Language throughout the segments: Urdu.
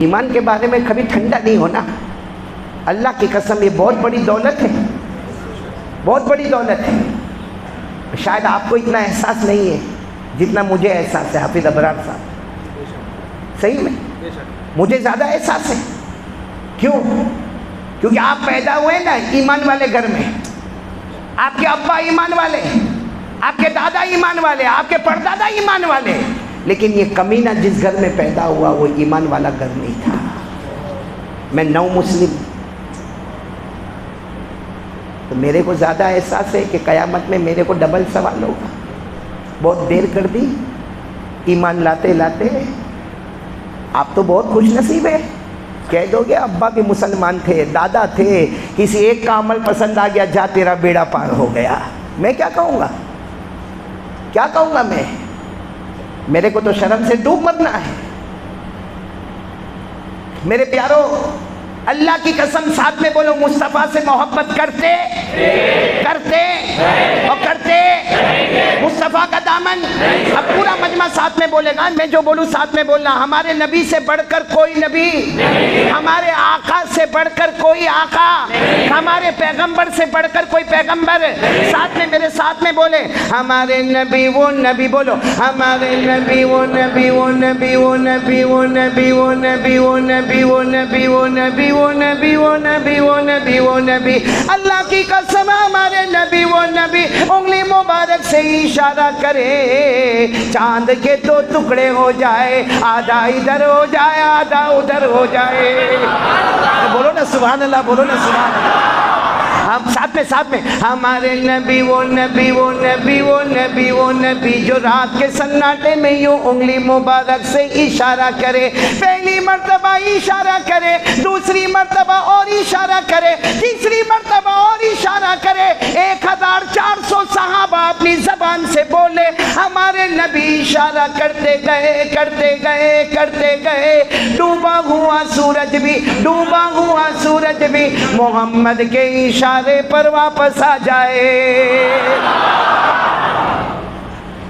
ایمان کے بارے میں کبھی ٹھنڈا نہیں ہونا. اللہ کی قسم یہ بہت بڑی دولت ہے، بہت بڑی دولت ہے. شاید آپ کو اتنا احساس نہیں ہے جتنا مجھے احساس ہے. حافظ ابرار صاحب، صحیح میں مجھے زیادہ احساس ہے. کیوں؟ کیونکہ آپ پیدا ہوئے نا ایمان والے گھر میں. آپ کے ابا ایمان والے، آپ کے دادا ایمان والے، آپ کے پردادا ایمان والے. لیکن یہ کمینہ جس گھر میں پیدا ہوا وہ ایمان والا گھر نہیں تھا. میں نو مسلم، تو میرے کو زیادہ احساس ہے کہ قیامت میں میرے کو ڈبل سوال ہوگا. بہت دیر کر دی ایمان لاتے لاتے. آپ تو بہت خوش نصیب ہے، کہہ دو گے ابا بھی مسلمان تھے، دادا تھے، کسی ایک کا عمل پسند آ گیا، جا تیرا بیڑا پار ہو گیا. میں کیا کہوں گا؟ کیا کہوں گا میں؟ میرے کو تو شرم سے ڈوب مرنا ہے. میرے پیارو، اللہ کی قسم ساتھ میں بولو، مصطفیٰ سے محبت کرتے کرتے اور کرتے مصطفیٰ کا دامن. اب پورا مجمع ساتھ میں بولے گا، میں جو بولوں ساتھ میں بولنا. ہمارے نبی سے بڑھ کر کوئی نبی، ہمارے آقا سے بڑھ کر کوئی آقا، ہمارے پیغمبر سے بڑھ کر کوئی پیغمبر. ساتھ میں میرے ساتھ میں بولے، ہمارے نبی وہ نبی. بولو، ہمارے نبی وہ نبی، وہ نبی وہ نبی، وہ نبی وہ نبی، وہ نبی وہ نبی، وہ نبی وہ نبی، وہ نبی وہ نبی، وہ نبی. اللہ کی قسم ہمارے نبی وہ نبی انگلی مبارک سے اشارہ کرے، چاند کے دو ٹکڑے ہو جائے، آدھا ادھر ہو جائے آدھا ادھر ہو جائے. بولو نا سبحان اللہ، بولو نا سبحان اللہ. ہم ساتھ میں ہمارے نبی وہ نبی، وہ نبی وہ نبی، وہ نبی جو رات کے سناٹے میں یوں انگلی مبارک سے اشارہ کرے. پہلی مرتبہ اشارہ کرے، دوسری مرتبہ اور اشارہ کرے، تیسری مرتبہ اور اشارہ کرے. 1400 صحابہ اپنی زبان سے بولے، ہمارے نبی اشارہ کرتے گئے کرتے گئے کرتے گئے. ڈوبا ہوا سورج بھی، ڈوبا ہوا سورج بھی محمد کے اشارے پر واپس آ جائے.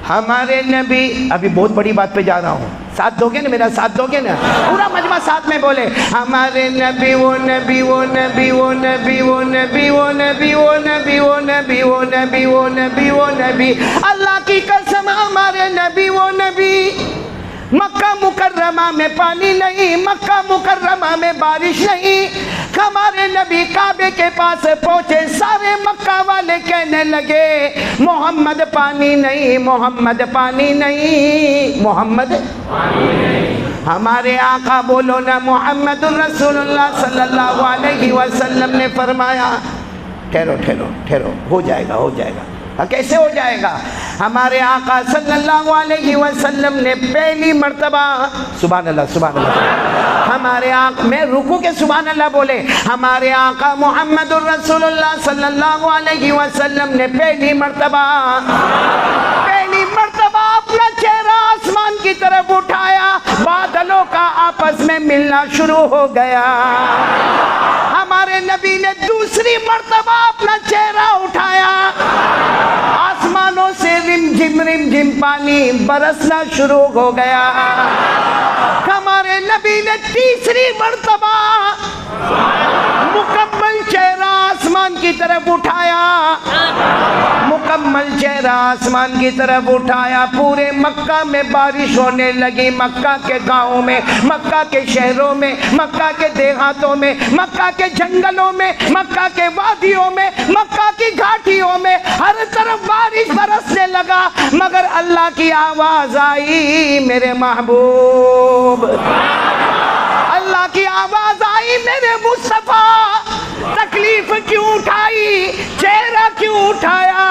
ہمارے نبی، ابھی بہت بڑی بات پہ جا رہا ہوں، ساتھ دو گے نا؟ میرا ساتھ دو گے نا؟ پورا مجمع ساتھ میں بولے، ہمارے نبی وہ نبی، وہ نبی وہ نبی، وہ نبی وہ نبی، وہ نبی وہ نبی، وہ نبی وہ نبی، وہ نبی. اللہ کی قسم ہمارے نبی وہ نبی. مکہ مکرمہ میں پانی نہیں، مکہ مکرمہ میں بارش نہیں. ہمارے نبی کعبے کے پاس پہنچے، سارے مکہ والے کہنے لگے محمد پانی نہیں، محمد پانی نہیں، محمد پانی نہیں. ہمارے آقا بولو نا محمد الرسول اللہ صلی اللہ علیہ وسلم نے فرمایا، ٹھہرو ٹھہرو ٹھہرو، ہو جائے گا ہو جائے گا. کیسے ہو جائے گا؟ ہمارے آقا صلی اللہ علیہ وسلم نے پہلی مرتبہ، سبحان اللہ سبحان اللہ، ہمارے آقا، میں رکو کے سبحان اللہ بولے، ہمارے آقا محمد الرسول اللہ صلی اللہ علیہ وسلم نے پہلی مرتبہ اپنا چہرہ آسمان کی طرف اٹھایا، بادلوں کا آپس میں ملنا شروع ہو گیا. ہمارے نبی نے دوسری مرتبہ اپنا چہرہ اٹھایا، آسمانوں سے رم جھم پانی برسنا شروع ہو گیا. ہمارے نبی نے تیسری مرتبہ مکمل چہرہ آسمان کی طرف اٹھایا، مکمل چہرہ آسمان کی طرف اٹھایا. پورے مکہ میں بارش ہونے لگی، مکہ کے گاؤں میں، مکہ کے شہروں میں، مکہ کے دیہاتوں میں، مکہ کے جنگلوں میں، مکہ کے وادیوں میں، مکہ کی گھاٹیوں میں، ہر طرف بارش برسنے لگا. مگر اللہ کی آواز آئی میرے محبوب، اللہ کی آواز آئی میرے مصطفیٰ، تکلیف کیوں اٹھائی، چہرہ کیوں اٹھایا؟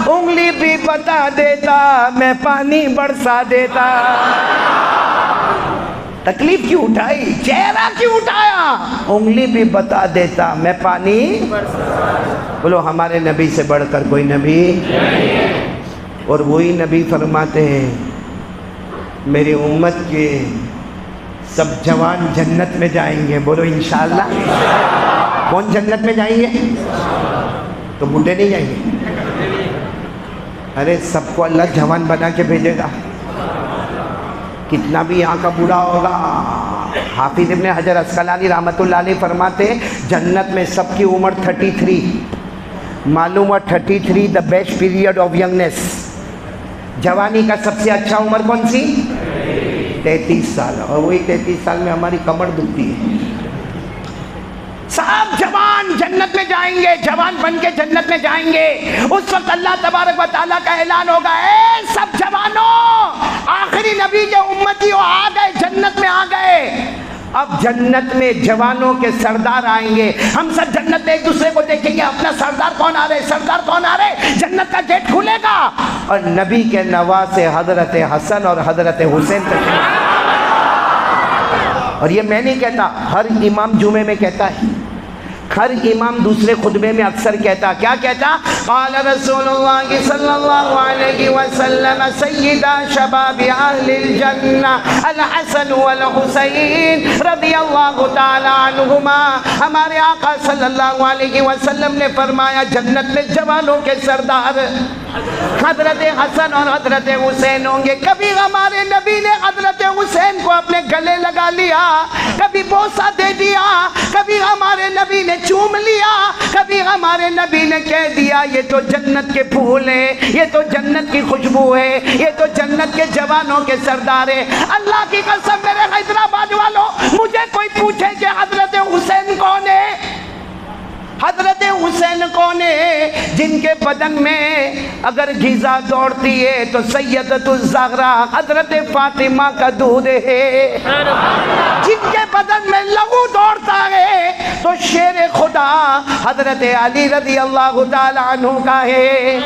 انگلی بھی بتا دیتا میں پانی برسا دیتا. تکلیف کیوں اٹھائی، چہرہ کیوں اٹھایا؟ انگلی بھی بتا دیتا میں پانی برسا. بولو ہمارے نبی سے بڑھ کر کوئی نبی. اور وہی نبی فرماتے ہیں میری امت کے سب جوان جنت میں جائیں گے. بولو انشاءاللہ. کون جنت میں جائیں گے؟ تو بوڑھے نہیں جائیں گے؟ ارے سب کو اللہ جوان بنا کے بھیجے گا. کتنا بھی یہاں کا بوڑھا ہوگا حافظ ابن حجر عسقلانی رحمۃ اللہ علیہ فرماتے ہیں جنت میں سب کی عمر 33، معلوم ہوا 33 دا بیسٹ پیریڈ آف ینگنیس، جوانی کا سب سے اچھا عمر کون سی؟ 33 سال، اور وہی 33 سال میں ہماری کمر دکھتی ہے۔ سب جوان جنت میں جائیں گے، جوان بن کے جنت میں جائیں گے۔ اس وقت اللہ تبارک و تعالیٰ کا اعلان ہوگا، اے سب جوانوں، آخری نبی کے امتیوں آ گئے، جنت میں آ گئے۔ اب جنت میں جوانوں کے سردار آئیں گے، ہم سب جنت میں ایک دوسرے کو دیکھیں گے، اپنا سردار کون آ رہے، سردار کون آ رہے، جنت کا گیٹ کھلے گا اور نبی کے نواسے حضرت حسن اور حضرت حسین تشریف۔ اور یہ میں نہیں کہتا، ہر امام جمعے میں کہتا ہے، ہر امام دوسرے خطبے میں اکثر کہتا، کیا کہتا؟ قال رسول اللہ صلی اللہ علیہ وسلم سیدہ شباب اہل الجنہ الحسن والحسین رضی اللہ تعالی عنہما۔ ہمارے آقا صلی اللہ علیہ وسلم نے فرمایا جنت میں جوانوں کے سردار حضرت حسن اور حضرت حسین ہوں گے۔ کبھی ہمارے نبی نے حضرت حسین کو اپنے گلے لگا لیا، کبھی بوسہ دے دیا، کبھی ہمارے نبی نے چوم لیا، کبھی ہمارے نبی نے کہہ دیا یہ تو جنت کے پھول ہیں، یہ تو جنت کی خوشبو ہے، یہ تو جنت کے جوانوں کے سردار ہیں۔ اللہ کی قسم میرے حیدرآباد والوں، مجھے کوئی پوچھے کہ حضرت حسین کون ہے؟ حضرت حسین کون ہے؟ جن کے بدن میں اگر غذا دوڑتی ہے تو سیدۃ الزہرا حضرت فاطمہ کا دودھ ہے، جن کے بدن میں لہو دوڑتا ہے تو شیر خدا حضرت علی رضی اللہ تعالی عنہ کا ہے،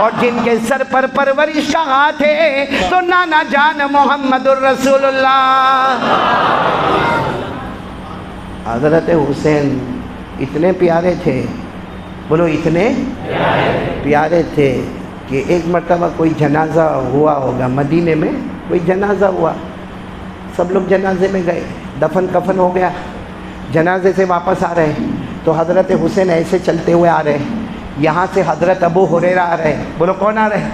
اور جن کے سر پر پرورش کا ہاتھ ہے تو نانا جان محمد الرسول اللہ۔ حضرت حسین اتنے پیارے تھے، بولو اتنے پیارے تھے کہ ایک مرتبہ کوئی جنازہ ہوا ہوگا مدینے میں، کوئی جنازہ ہوا، سب لوگ جنازے میں گئے، دفن کفن ہو گیا، جنازے سے واپس آ رہے تو حضرت حسین ایسے چلتے ہوئے آ رہے، یہاں سے حضرت ابو ہریرہ آ رہے، بولو کون آ رہے؟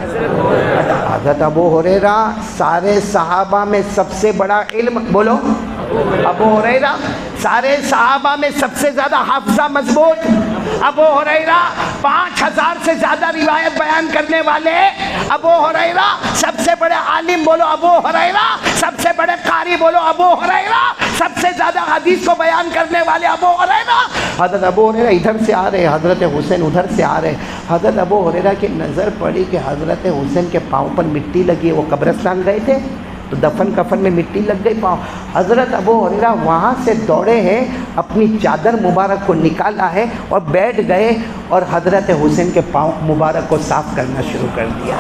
حضرت ابو ہریرہ، سارے صحابہ میں سب سے بڑا علم، بولو ابو ہریرہ، سارے صحابہ میں سب سے زیادہ حافظہ مضبوط ابو ہریرہ، 5000 سے زیادہ روایت بیان کرنے والے ابو ہریرہ، سب سے بڑے عالم بولو ابو ہریرہ، سب سے بڑے قاری بولو ابو ہریرہ، سب سے زیادہ حدیث کو بیان کرنے والے ابو ہریرہ۔ حضرت ابو ہریرہ ادھر سے آ رہے، حضرت حسین ادھر سے آ رہے، حضرت ابو ہریرہ کی نظر پڑی کہ حضرت حسین کے پاؤں پر مٹی لگی، وہ قبرستان گئے تھے تو دفن کفن میں مٹی لگ گئی پاؤں۔ حضرت ابو ہریرہ وہاں سے دوڑے ہیں، اپنی چادر مبارک کو نکالا ہے اور بیٹھ گئے اور حضرت حسین کے پاؤں مبارک کو صاف کرنا شروع کر دیا۔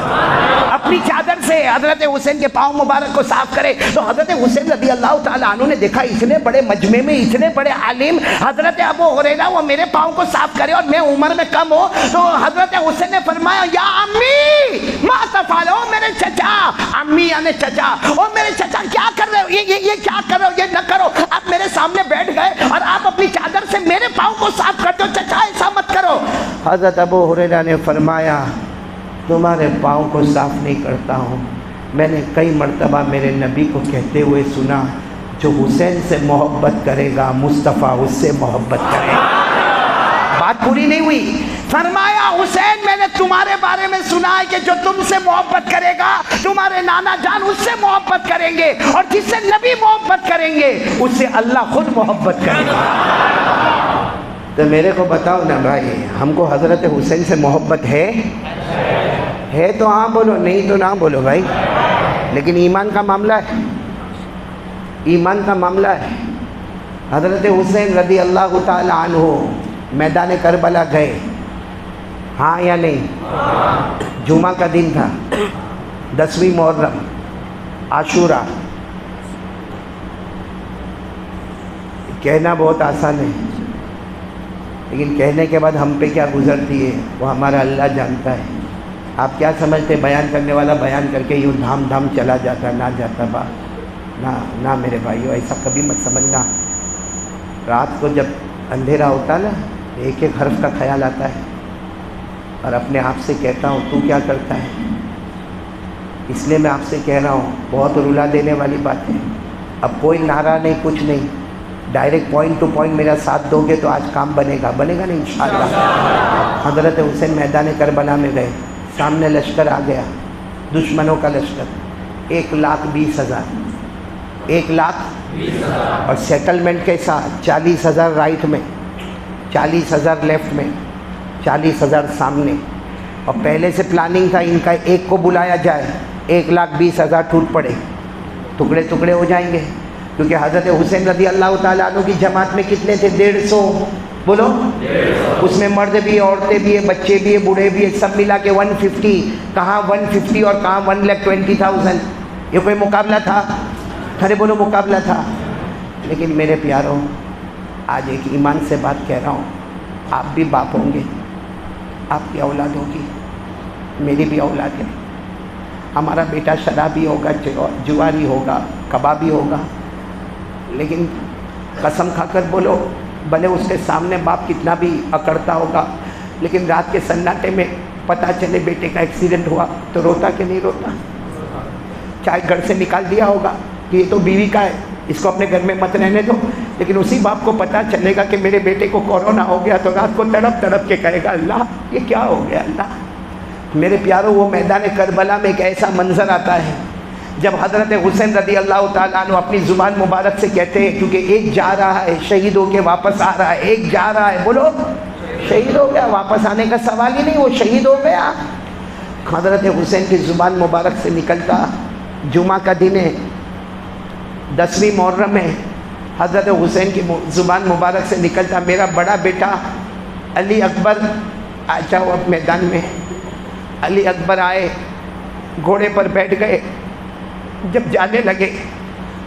اپنی چادر سے حضرت حسین کے پاؤں مبارک کو صاف کرے تو حضرت حسین رضی اللہ تعالیٰ عنہ نے دیکھا اتنے بڑے مجمع میں اتنے بڑے عالم حضرت ابو ہریرہ وہ میرے پاؤں کو صاف کرے اور میں عمر میں کم ہوں، تو حضرت حسین نے فرمایا یا امی ما تفعلو، میرے چچا، امی یعنی چچا، اور میرے چچا کیا کر رہے ہو، یہ کیا کر رہے ہو، یہ نہ کرو، آپ میرے سامنے بیٹھ گئے اور آپ اپنی چادر سے میرے پاؤں کو صاف کرتے ہو، چچا ایسا مت کرو۔ حضرت ابو ہریرہ نے فرمایا تمہارے پاؤں کو صاف نہیں کرتا ہوں، میں نے کئی مرتبہ میرے نبی کو کہتے ہوئے سنا جو حسین سے محبت کرے گا مصطفیٰ اس سے محبت کرے گا۔ بات پوری نہیں ہوئی، فرمایا حسین میں نے تمہارے بارے میں سنا ہے کہ جو تم سے محبت کرے گا تمہارے نانا جان اس سے محبت کریں گے، اور جس سے نبی محبت کریں گے اس سے اللہ خود محبت کرے گا۔ تو میرے کو بتاؤ نا بھائی، ہم کو حضرت حسین سے محبت ہے تو ہاں بولو، نہیں تو نہ بولو بھائی، لیکن ایمان کا معاملہ ہے، ایمان کا معاملہ ہے۔ حضرت حسین رضی اللہ تعالی عنہ میدان کربلا گئے، ہاں یا نہیں؟ جمعہ کا دن تھا، 10ویں محرم، عاشورہ۔ کہنا بہت آسان ہے لیکن کہنے کے بعد ہم پہ کیا گزرتی ہے وہ ہمارا اللہ جانتا ہے۔ آپ کیا سمجھتے بیان کرنے والا بیان کر کے یوں دھام دھام چلا جاتا، نہ جاتا با نہ میرے بھائیو، ایسا کبھی مت سمجھنا۔ رات کو جب اندھیرا ہوتا نا ایک ایک حرف کا خیال آتا ہے، اور اپنے آپ سے کہتا ہوں تو کیا کرتا ہے؟ اس لیے میں آپ سے کہہ رہا ہوں، بہت رلا دینے والی بات ہے، اب کوئی نعرہ نہیں، کچھ نہیں، ڈائریکٹ پوائنٹ ٹو پوائنٹ میرا ساتھ دو گے تو آج کام بنے گا نہیں انشاءاللہ۔ حضرت حسین میدان کربلا میں گئے، سامنے لشکر آ گیا، دشمنوں کا لشکر، 1,20,000، 1,20,000 اور سیٹلمنٹ کے ساتھ 40,000 رائٹ میں، 40,000 لیفٹ میں، 40,000 سامنے، اور پہلے سے پلاننگ تھا ان کا ایک کو بلایا جائے، 1,20,000 ٹوٹ پڑے، ٹکڑے ٹکڑے ہو جائیں گے، کیونکہ حضرت حسین رضی اللہ تعالیٰ عنہ کی جماعت میں کتنے تھے؟ 150، بولو، اس میں مرد بھی، عورتیں بھی ہیں، بچے بھی ہیں، بوڑھے بھی ہیں، سب ملا کے 150، کہاں 150 اور کہاں 1,20,000، یہ کوئی مقابلہ تھا؟ ارے بولو مقابلہ تھا۔ لیکن میرے پیاروں، آج ایک ایمان سے بات کہہ رہا ہوں، آپ بھی باپ ہوں گے، آپ کی اولاد ہوگی، میری بھی اولاد ہے، ہمارا بیٹا شرابی ہوگا، جواری ہوگا، کبابی ہوگا، لیکن قسم کھا کر بولو، بھلے اس کے سامنے باپ کتنا بھی اکڑتا ہوگا، لیکن رات کے سناٹے میں پتہ چلے بیٹے کا ایکسیڈنٹ ہوا تو روتا کہ نہیں روتا؟ چاہے گھر سے نکال دیا ہوگا کہ یہ تو بیوی کا ہے، اس کو اپنے گھر میں مت رہنے دو، لیکن اسی باپ کو پتہ چلے گا کہ میرے بیٹے کو کورونا ہو گیا تو رات کو تڑپ تڑپ کے کہے گا اللہ یہ کیا ہو گیا اللہ۔ میرے پیاروں، وہ میدان کربلا میں ایک ایسا منظر آتا ہے جب حضرت حسین رضی اللہ تعالیٰ عنہ اپنی زبان مبارک سے کہتے ہیں، کیونکہ ایک جا رہا ہے شہید ہو کے واپس آ رہا ہے، ایک جا رہا ہے، بولو شہید ہو گیا، واپس آنے کا سوال ہی نہیں، وہ شہید ہو گیا۔ حضرت حسین کی زبان مبارک سے نکلتا، جمعہ کا دن ہے، 10ویں محرم ہے، حضرت حسین کی زبان مبارک سے نکلتا، میرا بڑا بیٹا علی اکبر آ جاؤ اب میدان میں۔ علی اکبر آئے، گھوڑے پر بیٹھ گئے، جب جانے لگے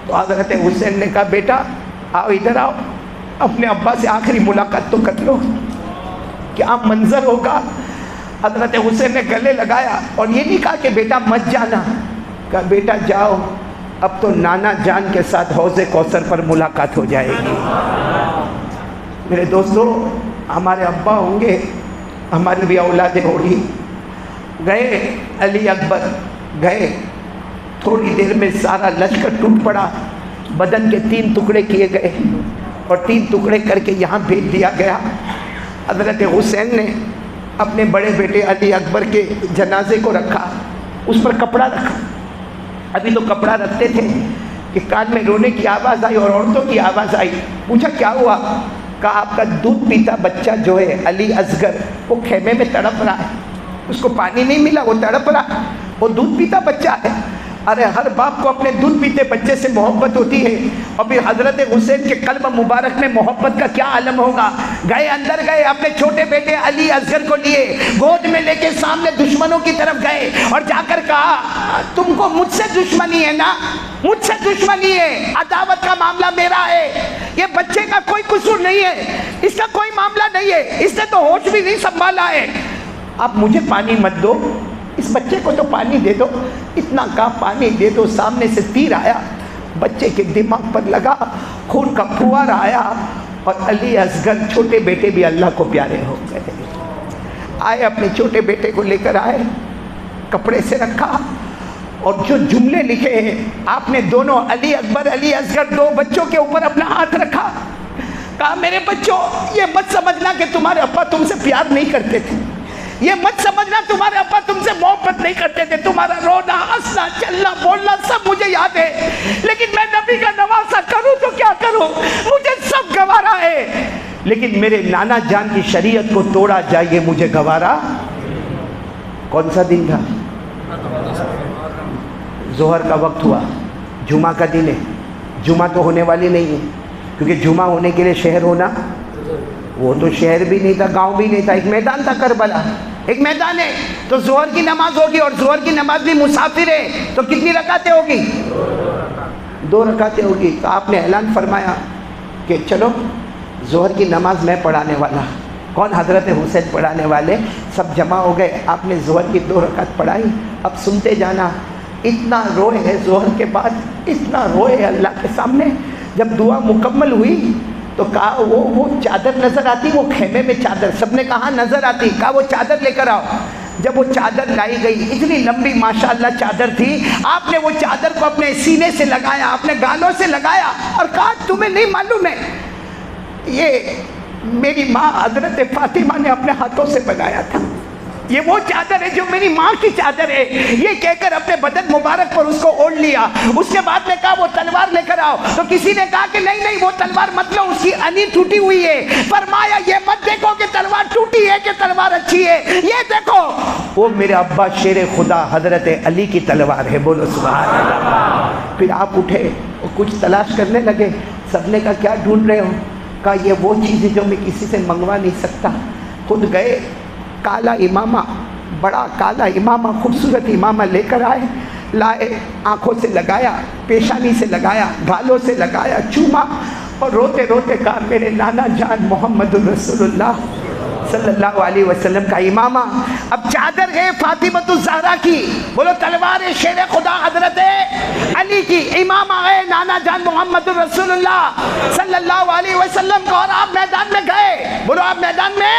تو حضرت حسین نے کہا بیٹا آؤ ادھر آؤ، اپنے ابا سے آخری ملاقات تو کر لو، کیا منظر ہوگا۔ حضرت حسین نے گلے لگایا اور یہ نہیں کہا کہ بیٹا مت جانا، کہا بیٹا جاؤ، اب تو نانا جان کے ساتھ حوض کوثر پر ملاقات ہو جائے گی۔ میرے دوستو، ہمارے ابا ہوں گے، ہماری بھی اولادیں ہوگی۔ گئے علی اکبر، گئے، تھوڑی دیر میں سارا لشکر ٹوٹ پڑا، بدن کے 3 ٹکڑے کیے گئے اور 3 ٹکڑے کر کے یہاں بھیج دیا گیا۔ حضرت حسین نے اپنے بڑے بیٹے علی اکبر کے جنازے کو رکھا، اس پر کپڑا رکھا، ابھی تو کپڑا رکھتے تھے کہ کان میں رونے کی آواز آئی اور عورتوں کی آواز آئی، پوچھا کیا ہوا؟ کہا آپ کا دودھ پیتا بچہ جو ہے علی اصغر، وہ خیمے میں تڑپ رہا ہے، اس کو پانی نہیں ملا، وہ تڑپ رہا، وہ دودھ پیتا بچہ ہے۔ ارے ہر باپ کو اپنے دودھ پیتے بچے سے محبت ہوتی ہے، اور پھر حضرت حسین کے قلب مبارک میں محبت کا کیا عالم ہوگا۔ گئے، اندر گئے، اپنے چھوٹے بیٹے علی اصغر کو لیے، گود میں لے کے سامنے دشمنوں کی طرف گئے اور جا کر کہا تم کو مجھ سے دشمنی ہے نا، مجھ سے دشمنی ہے، عداوت کا معاملہ میرا ہے، یہ بچے کا کوئی قصور نہیں ہے، اس کا کوئی معاملہ نہیں ہے، اس نے تو ہوش بھی نہیں سنبھالا ہے، اب مجھے پانی مت دو، اس بچے کو تو پانی دے دو۔ اتنا کہا پانی دے دو، سامنے سے تیر آیا، بچے کے دماغ پر لگا، خون کا پھوار آیا، اور علی اصغر چھوٹے بیٹے بھی اللہ کو پیارے ہو گئے۔ آئے اپنے چھوٹے بیٹے کو لے کر آئے، کپڑے سے رکھا، اور جو جملے لکھے ہیں آپ نے دونوں علی اکبر علی اصغر 2 بچوں کے اوپر اپنا ہاتھ رکھا، کہا میرے بچوں یہ مت سمجھنا کہ تمہارے ابا تم سے پیار نہیں کرتے تھے، یہ مت سمجھنا تمہارے ابا تم سے محبت نہیں کرتے تھے، تمہارا رونا ہنسنا چلنا بولنا سب مجھے یاد ہے، لیکن میں نبی کا نواسا کروں تو کیا کروں، مجھے سب گوارا ہے، لیکن میرے نانا جان کی شریعت کو توڑا جائے مجھے گوارا۔ کون سا دن تھا؟ ظہر کا وقت ہوا، جمعہ کا دن ہے، جمعہ تو ہونے والی نہیں ہے، کیونکہ جمعہ ہونے کے لیے شہر ہونا، وہ تو شہر بھی نہیں تھا، گاؤں بھی نہیں تھا، ایک میدان تھا کربلا، ایک میدان ہے، تو ظہر کی نماز ہوگی، اور ظہر کی نماز بھی مسافر ہے تو کتنی رکعتیں ہوگی؟ 2 رکعتیں ہوگی۔ تو آپ نے اعلان فرمایا کہ چلو ظہر کی نماز میں پڑھانے والا، کون؟ حضرت حسین پڑھانے والے، سب جمع ہو گئے، آپ نے ظہر کی 2 رکعت پڑھائی، اب سنتے جانا۔ اتنا روئے ہے ظہر کے بعد، اتنا روئے اللہ کے سامنے، جب دعا مکمل ہوئی تو کہا وہ چادر نظر آتی، وہ خیمے میں چادر، سب نے کہا نظر آتی، کہا وہ چادر لے کر آؤ۔ جب وہ چادر لائی گئی، اتنی لمبی ماشاءاللہ چادر تھی، آپ نے وہ چادر کو اپنے سینے سے لگایا، اپنے گالوں سے لگایا اور کہا تمہیں نہیں معلوم ہے یہ میری ماں حضرت فاطمہ نے اپنے ہاتھوں سے بنایا تھا، یہ وہ چادر ہے جو میری ماں کی چادر ہے، یہ کہہ کر اپنے بدن مبارک پر اس کو اوڑھ لیا۔ اس کے بعد میں کہا وہ تلوار لے کر آؤ، تو کسی نے کہا کہ نہیں وہ تلوار مت لو، اس کی انی ٹوٹی ہوئی ہے۔ فرمایا یہ مت دیکھو کہ تلوار ٹوٹی ہے کہ تلوار اچھی ہے، یہ دیکھو وہ میرے ابا شیر خدا حضرت علی کی تلوار ہے، بولو سبحان اللہ۔ پھر آپ اٹھے اور کچھ تلاش کرنے لگے، سب نے کہا کیا ڈھونڈ رہے ہو؟ کہا یہ وہ چیز ہے جو میں کسی سے منگوا نہیں سکتا۔ خود گئے، کالا امامہ، بڑا کالا امامہ، خوبصورت امامہ لے کر آئے، لائے، آنکھوں سے لگایا، پیشانی سے لگایا، گالوں سے لگایا، چوما اور روتے روتے کہا میرے نانا جان محمد رسول اللہ صلی اللہ علیہ وسلم کا امامہ۔ اب چادر ہے فاطمۃ الزہرا کی، بولو تلوار ہے شیر خدا حضرت علی کی، امامہ ہے نانا جان محمد رسول اللہ صلی اللہ علیہ وسلم کا، اور آپ میدان میں گئے، بولو آپ میدان میں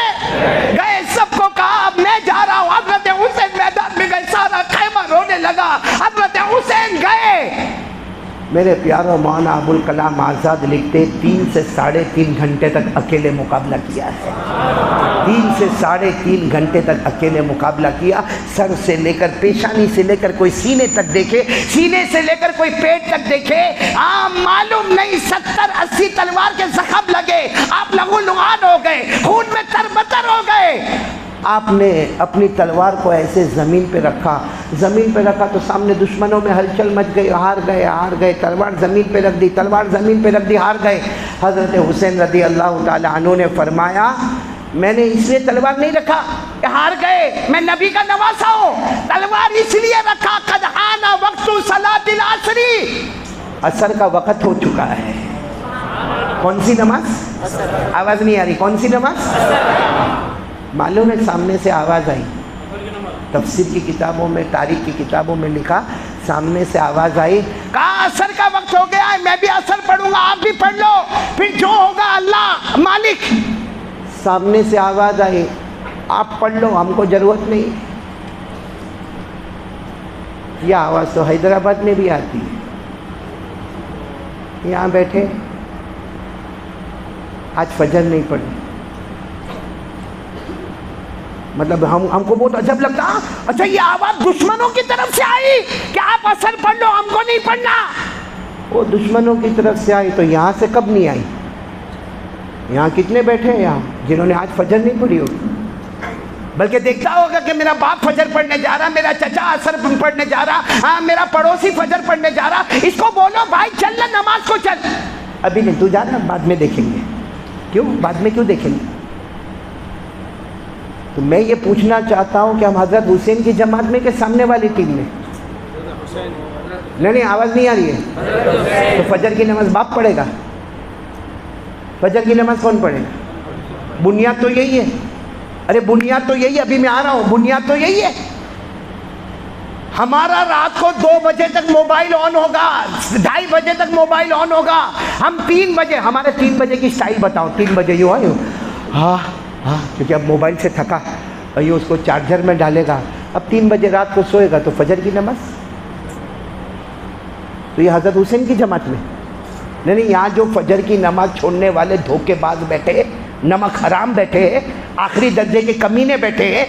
گئے، سب کو کہا اب میں جا رہا ہوں، حضرت حسین میدان میں گئے، سارا خیمہ رونے لگا، حضرت حسین گئے۔ میرے پیارو مولانا ابوالکلام آزاد لکھتے 3 سے 3.5 گھنٹے تک اکیلے مقابلہ کیا ہے، 3 سے 3.5 گھنٹے تک اکیلے مقابلہ کیا، سر سے لے کر پیشانی سے لے کر کوئی سینے تک دیکھے، سینے سے لے کر کوئی پیٹ تک دیکھے، معلوم نہیں 70-80 تلوار کے زخم لگے، آپ لہو لعان ہو گئے، خون میں تربتر ہو گئے۔ آپ نے اپنی تلوار کو ایسے زمین پہ رکھا، زمین پہ رکھا تو سامنے دشمنوں میں ہلچل مچ گئی، ہار گئے، تلوار زمین پہ رکھ دی، تلوار زمین پہ رکھ دی، ہار گئے۔ حضرت حسین رضی اللہ تعالی عنہ نے فرمایا میں نے اس لیے تلوار نہیں رکھا کہ ہار گئے، میں نبی کا نواسا ہوں، تلوار اس لیے رکھا قد حان وقت صلاۃ العصر، عصر کا وقت ہو چکا ہے۔ کون سی نماز؟ آواز نہیں آ رہی، کون سی نماز؟ معلوم ہے سامنے سے آواز آئی، تفسیر کی کتابوں میں، تاریخ کی کتابوں میں لکھا، سامنے سے آواز آئی، کہا عصر کا وقت ہو گیا ہے، میں بھی عصر پڑھوں گا، آپ بھی پڑھ لو، پھر جو ہوگا اللہ مالک۔ سامنے سے آواز آئی آپ پڑھ لو، ہم کو ضرورت نہیں۔ یہ آواز تو حیدرآباد میں بھی آتی ہے، یہاں بیٹھے آج فجر نہیں پڑھی، مطلب ہم کو بہت عجب لگتا، اچھا یہ آواز دشمنوں کی طرف سے آئی کہ آپ عصر پڑھ لو، ہم کو نہیں پڑھنا۔ وہ دشمنوں کی طرف سے آئی تو یہاں سے کب نہیں آئی؟ یہاں کتنے بیٹھے ہیں یہاں جنہوں نے آج فجر نہیں پڑھی ہوگی؟ بلکہ دیکھتا ہوگا کہ میرا باپ فجر پڑھنے جا رہا، میرا چچا عصر پڑھنے جا رہا، ہاں میرا پڑوسی فجر پڑھنے جا رہا، اس کو بولو بھائی چل نہ نماز کو چل۔ ابھی نہیں، تو جانا، بعد میں دیکھیں گے۔ کیوں بعد میں کیوں دیکھیں گے؟ تو میں یہ پوچھنا چاہتا ہوں کہ ہم حضرت حسین کی جماعت میں کہ سامنے والی ٹیم میں؟ نہیں آواز نہیں آ رہی ہے۔ تو فجر کی نماز باپ پڑھے گا؟ فجر کی نماز کون پڑھے گا؟ بنیاد تو یہی ہے، ارے بنیاد تو یہی ہے، ابھی میں آ رہا ہوں، بنیاد تو یہی ہے۔ ہمارا رات کو 2 بجے تک موبائل آن ہوگا، 2:30 بجے تک موبائل آن ہوگا، ہم 3 بجے، ہمارے 3 بجے کی سٹائل بتاؤ، 3 بجے یوں آئے ہاں کیونکہ اب موبائل سے تھکا اور یہ اس کو چارجر میں ڈالے گا، اب 3 بجے رات کو سوئے گا، تو فجر کی نماز تو یہ حضرت حسین کی جماعت میں نہیں، یہاں جو فجر کی نماز چھوڑنے والے دھوکے باز بیٹھے، نمک حرام بیٹھے، آخری درجے کے کمینے بیٹھے،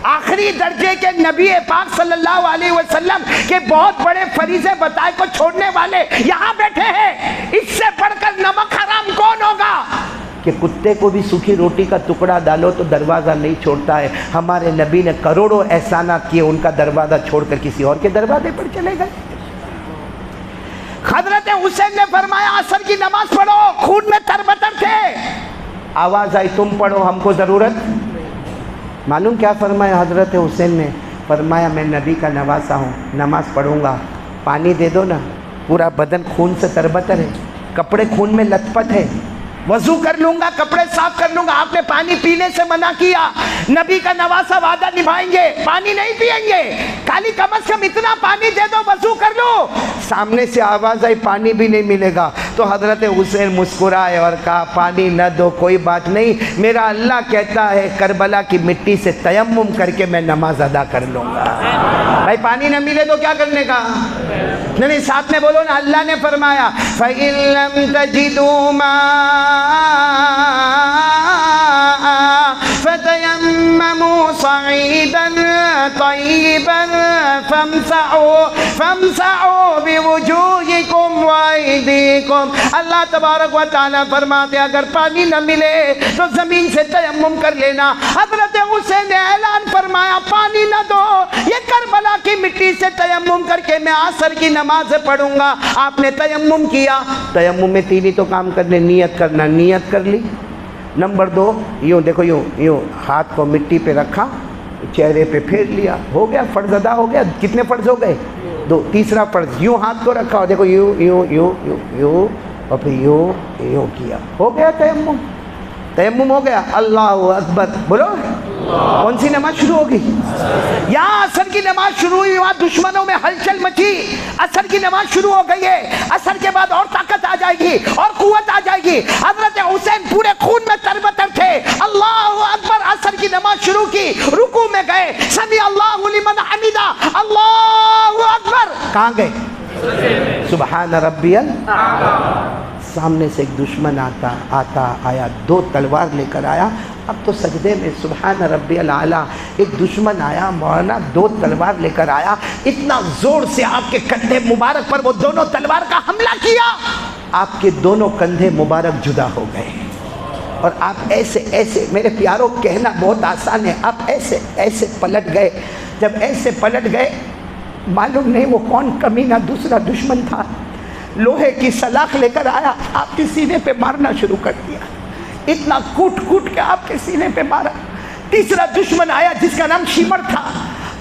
آخری درجے کے نبی پاک صلی اللہ علیہ وسلم کے بہت بڑے فریضے بتائے کو چھوڑنے والے یہاں بیٹھے ہیں۔ اس سے بڑھ کر نمک حرام کون ہوگا کہ کتے کو بھی سوکھی روٹی کا ٹکڑا ڈالو تو دروازہ نہیں چھوڑتا ہے۔ ہمارے نبی نے کروڑوں احسانات کیے، ان کا دروازہ چھوڑ کر کسی اور کے دروازے پر چلے گئے۔ حضرت حسین نے فرمایا عصر کی نماز پڑھو، خون میں تربتر تھے، آواز آئی تم پڑھو، ہم کو ضرورت۔ معلوم کیا فرمایا حضرت حسین نے؟ فرمایا میں نبی کا نواسا ہوں، نماز پڑھوں گا، پانی دے دو نا، پورا بدن خون سے تربتر ہے، کپڑے خون میں لت پت ہے، وضو کر لوں گا، کپڑے صاف کر لوں گا۔ آپ نے پانی پینے سے منع کیا، نبی کا نواسا وعدہ نبھائیں گے، پانی نہیں پئیں گے، خالی کم از کم اتنا پانی دے دو، وضو کر لو۔ سامنے سے آواز آئی پانی بھی نہیں ملے گا، تو حضرت حسین مسکرائے اور کہا پانی نہ دو کوئی بات نہیں، میرا اللہ کہتا ہے کربلا کی مٹی سے تیمم کر کے میں نماز ادا کر لوں گا۔ بھائی پانی نہ ملے تو کیا کرنے کا؟ نہیں، ساتھ میں بولو نا، اللہ نے فرمایا فَإِن لَّمْ تَجِدُوا مَاءً فَتَيَمَّمُوا صَعِيدًا طَيِّبًا فَامْسَحُوا بِوُجُوهِكُمْ وَأَيْدِيكُمْ۔ اللہ تبارک و تعالیٰ فرماتے اگر پانی نہ ملے تو زمین سے تیمم کر لینا۔ حضرت حسین نے اعلان فرمایا پانی نہ دو، یہ کربلا کی مٹی سے تیمم کر کے میں عصر کی نماز پڑھوں گا۔ آپ نے تیمم کیا۔ تیمم میں تین ہی تو کام کرنے، نیت کرنا، نیت کر لی۔ نمبر 2، یوں دیکھو، یوں ہاتھ کو مٹی پہ رکھا، چہرے پہ پھیر لیا، ہو گیا، فرض ادا ہو گیا۔ کتنے فرض ہو گئے؟ 2۔ تیسرا فرض یوں ہاتھ کو رکھا، دیکھو یوں یوں یوں یوں یوں، اور پھر یوں کیا، ہو گیا تیمم۔ تیمم ہو گیا۔ اللہ اکبر بولو۔ کون سی نماز شروع ہوگی؟ یہاں عصر کی نماز شروع ہوئی، وہاں دشمنوں میں ہلچل مچی۔ عصر کی نماز شروع ہو گئی ہے، عصر کے بعد اور طاقت آ جائے گی اور قوت آ جائے گی۔ حضرت حسین پورے خون میں تربتر تھے۔ اللہ اکبر، عصر کی نماز شروع کی، رکوع میں گئے، سمی اللہ لمن حمیدہ، اللہ اکبر۔ کہاں گئے؟ سبحان ربی الاعلی۔ سامنے سے ایک دشمن آیا، 2 تلوار لے کر آیا۔ اب تو سجدے میں سبحان ربی الاعلی، ایک دشمن آیا مولانا، 2 تلوار لے کر آیا، اتنا زور سے آپ کے کندھے مبارک پر وہ دونوں تلوار کا حملہ کیا، آپ کے دونوں کندھے مبارک جدا ہو گئے۔ اور آپ ایسے میرے پیاروں، کہنا بہت آسان ہے، آپ ایسے پلٹ گئے۔ جب ایسے پلٹ گئے، معلوم نہیں وہ کون کمینہ دوسرا دشمن تھا، لوہے کی سلاخ لے کر آیا، آپ کے سینے پہ مارنا شروع کر دیا، اتنا کوٹ کے آپ کے سینے پہ مارا۔ تیسرا دشمن آیا جس کا نام شیمر تھا،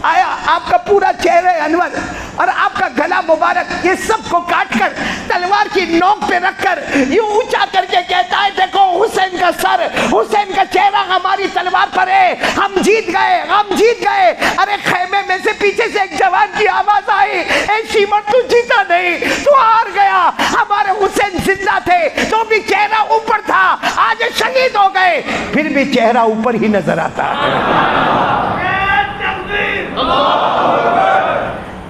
آیا، آپ کا پورا چہرہ انور اور آپ کا گلا مبارک یہ سب کو کاٹ کر تلوار کی نوک پہ رکھ کر یوں اونچا کر کے کہتا ہے دیکھو حسین کا سر، حسین کا چہرہ ہماری تلوار پر ہے، ہم جیت گئے، ہم جیت گئے۔ ارے خیمے میں سے پیچھے سے ایک جوان کی آواز آئی، اے شیمر تو جیتا نہیں، تو ہار گیا، ہمارے حسین زندہ تھے تو بھی چہرہ اوپر تھا، آج شہید ہو گئے، پھر بھی چہرہ اوپر ہی نظر آتا ہے۔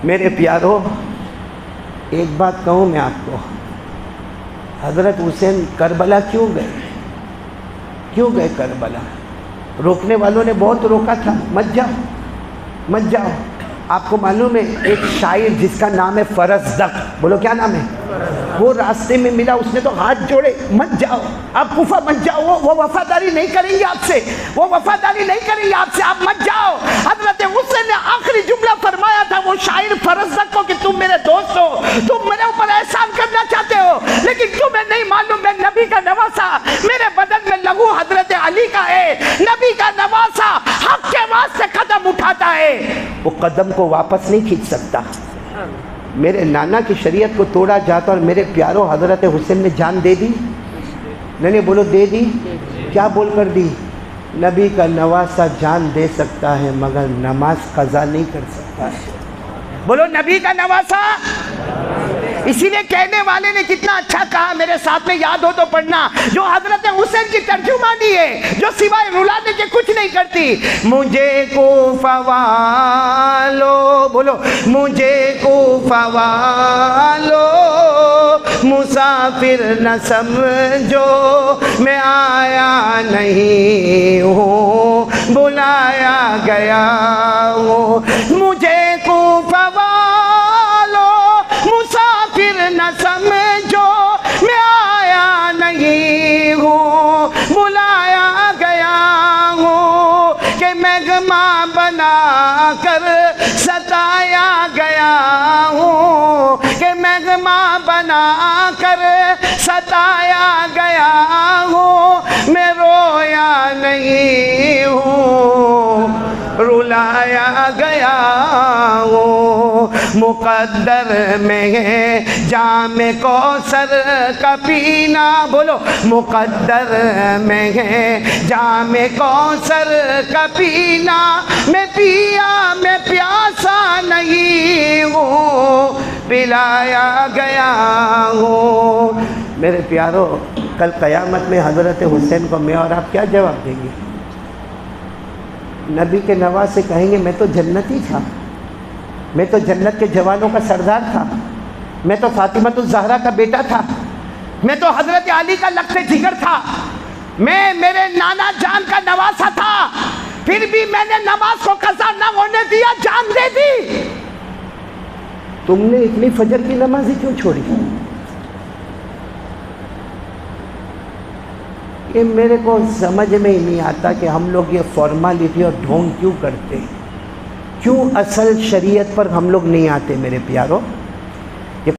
میرے پیارو، ایک بات کہوں میں آپ کو، حضرت حسین کربلا کیوں گئے کربلا؟ روکنے والوں نے بہت روکا تھا، مت جاؤ۔ آپ کو معلوم ہے ایک شاعر جس کا نام ہے فرزدق، بولو کیا نام ہے؟ وہ راستے میں ملا، اس نے تو ہاتھ جوڑے، مت جاؤ آپ کوفہ، مت جاؤ، وہ وفاداری نہیں کریں گے آپ سے، آپ مت جاؤ۔ حضرت حسین نے آخری جملہ فرمایا تھا وہ شاعر فرزدق کو کہ تم میرے دوست ہو، تم میرے اوپر احسان کرنا چاہتے ہو، لیکن تمہیں نہیں معلوم میں نبی کا نواسا، میرے بدن میں لہو حضرت علی کا ہے، نبی کا نواسا حق کے واسطے قدم اٹھاتا ہے، وہ قدم کو واپس نہیں کھینچ سکتا۔ میرے نانا کی شریعت کو توڑا جاتا اور میرے پیاروں حضرت حسین نے جان دے دی، نہیں بولو دے دی، کیا بول کر دی؟ نبی کا نواسا جان دے سکتا ہے مگر نماز قضا نہیں کر سکتا ہے، بولو نبی کا نواسا۔ اسی لیے کہنے والے نے کتنا اچھا کہا، میرے ساتھ میں یاد ہو تو پڑھنا، جو حضرت حسین کی ترجمانی ہے، جو سوائے رلانے کے کچھ نہیں کرتی۔ مجھے کوفہ والو، بولو مجھے کوفہ والو مسافر نہ سمجھو، میں آیا نہیں ہوں بلایا گیا ہوں، مجھے کوفہ والو مسافر نہ سمجھو، میں آیا نہیں ہوں بلایا گیا ہوں، کہ مغما بنا کر ستایا گیا ہوں، کہ مغما بنا کر ستایا گیا ہوں، میں رویا نہیں ہوں رلایا گیا ہوں، مقدر میں ہے جام کوثر کا پینا، بولو مقدر میں ہے جام کوثر کا پینا، میں پیاسا نہیں ہوں پلایا گیا ہوں، میرے پیارو، کل قیامت میں حضرت حسین کو میں اور آپ کیا جواب دیں گے؟ نبی کے نواز سے کہیں گے میں تو جنتی تھا، میں تو جنت کے جوانوں کا سردار تھا، میں تو فاطمۃ الزہرا کا بیٹا تھا، میں تو حضرت علی کا لخت جگر تھا، میں میرے نانا جان کا نواسا تھا، پھر بھی میں نے نماز کو قضا نہ ہونے دیا، جان دے دی۔ تم نے اتنی فجر کی نماز ہی کیوں چھوڑی؟ یہ میرے کو سمجھ میں ہی نہیں آتا کہ ہم لوگ یہ فارمالٹی اور ڈھونگ کیوں کرتے ہیں، کیوں اصل شریعت پر ہم لوگ نہیں آتے میرے پیارو؟